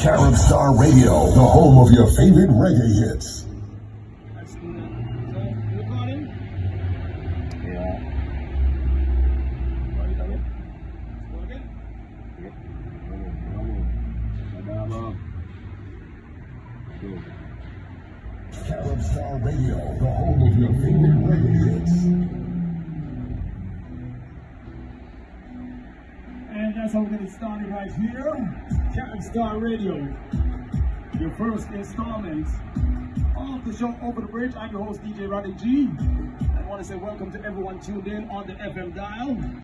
CaribStar Radio, the home of your favorite reggae hits. Let's do that. So, recording? Yeah. Are you done it? Let's go again. CaribStar Radio, the home of your favorite reggae hits. And that's how we're going to start it right here. CaribStar Radio. Your first installment of the show Over the Bridge. I'm your host, DJ Roddy G. I want to say welcome to everyone tuned in on the FM dial.